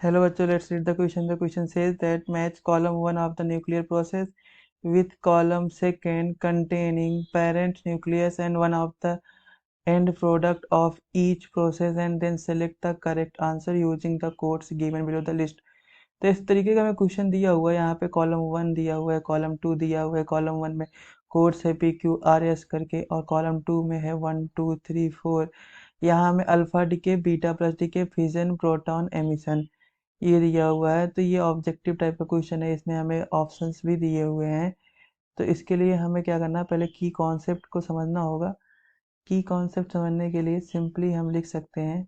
Hello बच्चों, let's read the question. The question says that match column 1 of the nuclear process with column 2 containing parent nucleus and one of the end product of each process and then select the correct answer using the codes given below the list. तो इस तरीके का हमें question दिया हुआ है। यहाँ पे कॉलम 1 दिया हुआ है, कॉलम 2 दिया हुआ है। कॉलम 1 में कोड्स है PQRS करके और कॉलम 2 में है 1 2 3 4। यहाँ हमें alpha decay, beta plus decay, fission, proton, emission ये दिया हुआ है। तो ये ऑब्जेक्टिव टाइप का क्वेश्चन है, इसमें हमें ऑप्शंस भी दिए हुए हैं। तो इसके लिए हमें क्या करना है, पहले की कॉन्सेप्ट को समझना होगा। की कॉन्सेप्ट समझने के लिए सिंपली हम लिख सकते हैं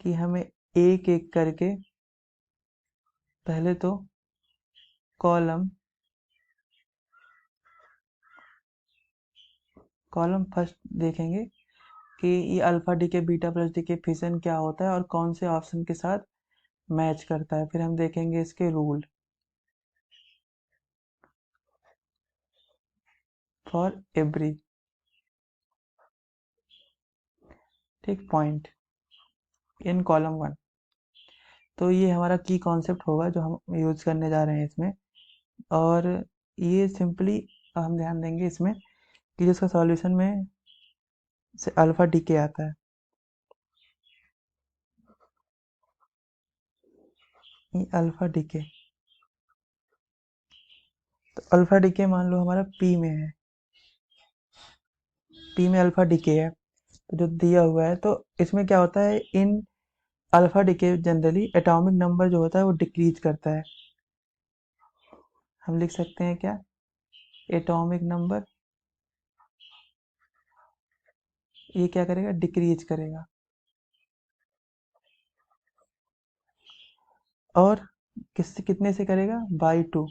कि हमें एक एक करके पहले तो कॉलम फर्स्ट देखेंगे कि ये alpha decay, beta plus decay fission क्या होता है और कौन से ऑप्शन के साथ मैच करता है। फिर हम देखेंगे इसके रूल फॉर एवरी ठीक पॉइंट इन कॉलम 1। तो ये हमारा की कॉन्सेप्ट होगा जो हम यूज करने जा रहे हैं इसमें। और ये सिंपली हम ध्यान देंगे इसमें कि जिसका सॉल्यूशन में से अल्फा डीके आता है, ये अल्फा डीके। तो अल्फा डीके मान लो हमारा पी में है, पी में अल्फा डीके है तो जो दिया हुआ है। तो इसमें क्या होता है, in alpha decay generally atomic number जो होता है वो डिक्रीज करता है। हम लिख सकते हैं क्या, एटॉमिक नंबर ये क्या करेगा, डिक्रीज करेगा। और किससे, कितने से करेगा, बाई 2।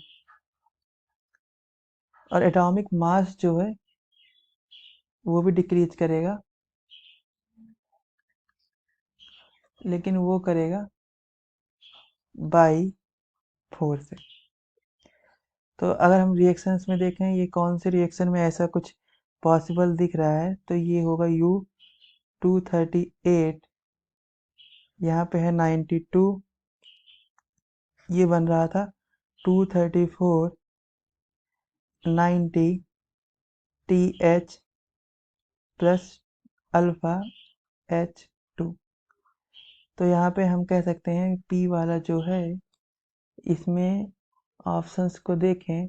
और एटॉमिक मास जो है वो भी डिक्रीज करेगा, लेकिन वो करेगा बाई 4 से। तो अगर हम रिएक्शंस में देखें ये कौन से रिएक्शन में ऐसा कुछ पॉसिबल दिख रहा है, तो ये होगा U238, यहाँ पे है 92, ये बन रहा था 234 90 TH प्लस अल्फा H2। तो यहाँ पे हम कह सकते हैं P वाला जो है इसमें ऑप्शंस को देखें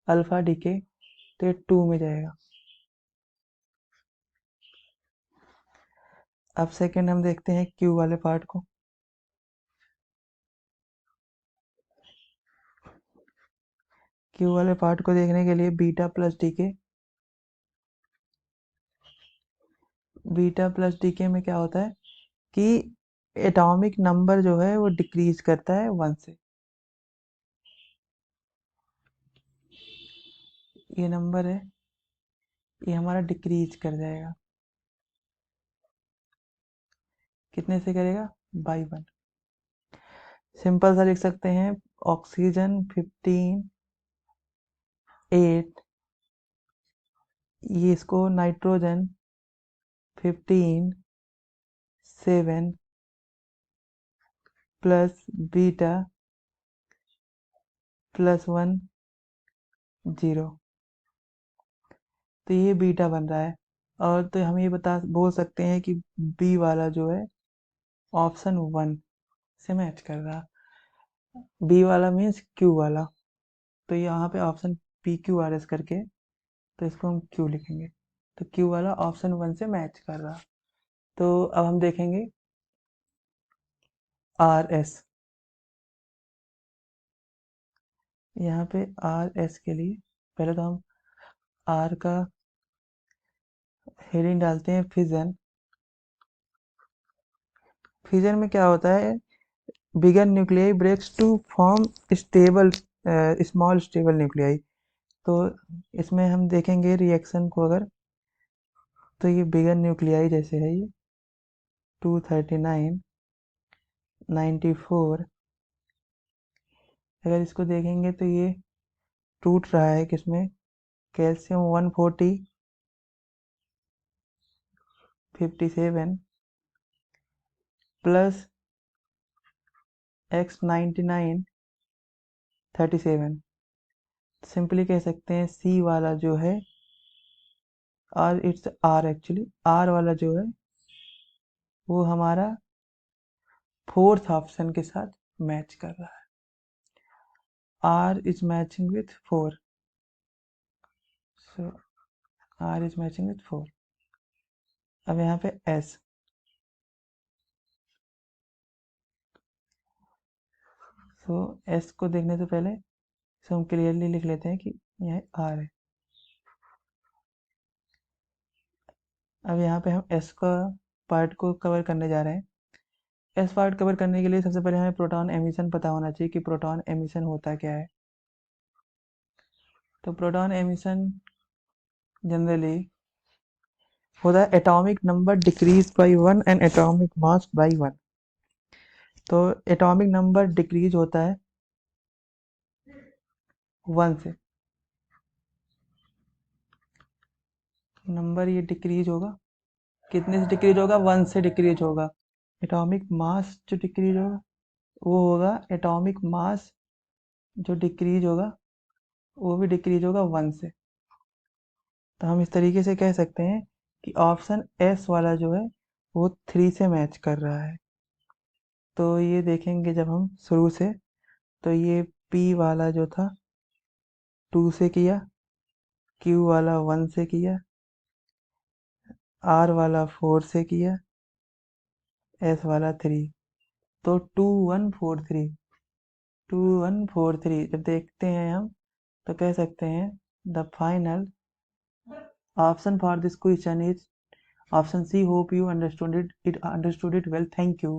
अल्फा डीके तो ये 2 में जाएगा। अब सेकंड हम देखते हैं Q वाले पार्ट को। Q वाले पार्ट को देखने के लिए beta plus decay, beta plus decay में क्या होता है कि एटॉमिक नंबर जो है वो डिक्रीज करता है 1 से। ये नंबर है, ये हमारा डिक्रीज कर जाएगा, कितने से करेगा, बाई 1। सिंपल सा लिख सकते हैं, ऑक्सीजन 15 8, ये इसको नाइट्रोजन 15 7 प्लस बीटा प्लस 1 0। तो ये बीटा बन रहा है। और तो हम ये बोल सकते हैं कि बी वाला जो है ऑप्शन 1 से मैच कर रहा। बी वाला मीन्स क्यू वाला। तो यहाँ पे ऑप्शन PQRS करके, तो इसको हम क्यू लिखेंगे। तो क्यू वाला ऑप्शन 1 से मैच कर रहा। तो अब हम देखेंगे RS। यहाँ पे RS के लिए पहले तो हम R का हेडिंग डालते हैं फिजन। फिजन में क्या होता है, bigger nuclei breaks to form stable small stable nuclei. तो इसमें हम देखेंगे रिएक्शन को अगर, तो ये बिगर न्यूक्लियाई जैसे है, ये 239 94, अगर इसको देखेंगे तो ये टूट रहा है किसमें, कैल्शियम 140 57 प्लस x99 37। सिंपली कह सकते हैं सी वाला जो है और इट्स आर, एक्चुअली आर वाला जो है वो हमारा फोर्थ ऑप्शन के साथ मैच कर रहा है। R is matching with 4, so R is matching with 4। अब यहाँ पे एस, सो एस को देखने से पहले इसे हम क्लियरली लिख लेते हैं कि यह आर है। अब यहाँ पे हम एस का पार्ट को कवर करने जा रहे हैं। एस पार्ट कवर करने के लिए सबसे पहले हमें प्रोटॉन एमिशन पता होना चाहिए कि प्रोटॉन एमिशन होता क्या है। तो प्रोटॉन एमिशन जनरली होता है atomic number decrease by 1 and atomic mass by 1। तो एटॉमिक नंबर डिक्रीज होता है 1 से, नंबर ये डिक्रीज होगा, कितने से डिक्रीज होगा, 1 से डिक्रीज होगा। एटॉमिक मास जो डिक्रीज होगा वो होगा एटॉमिक मास जो डिक्रीज होगा वो भी डिक्रीज होगा 1 से। तो हम इस तरीके से कह सकते हैं कि ऑप्शन एस वाला जो है वो 3 से मैच कर रहा है। तो ये देखेंगे जब हम शुरू से, तो ये पी वाला जो था 2 से किया, क्यू वाला 1 से किया, आर वाला 4 से किया, एस वाला 3। तो 2 1 4 3, 2 1 4 3 जब देखते हैं हम तो कह सकते हैं the final option for this question is option C. Hope you understood it well, thank you।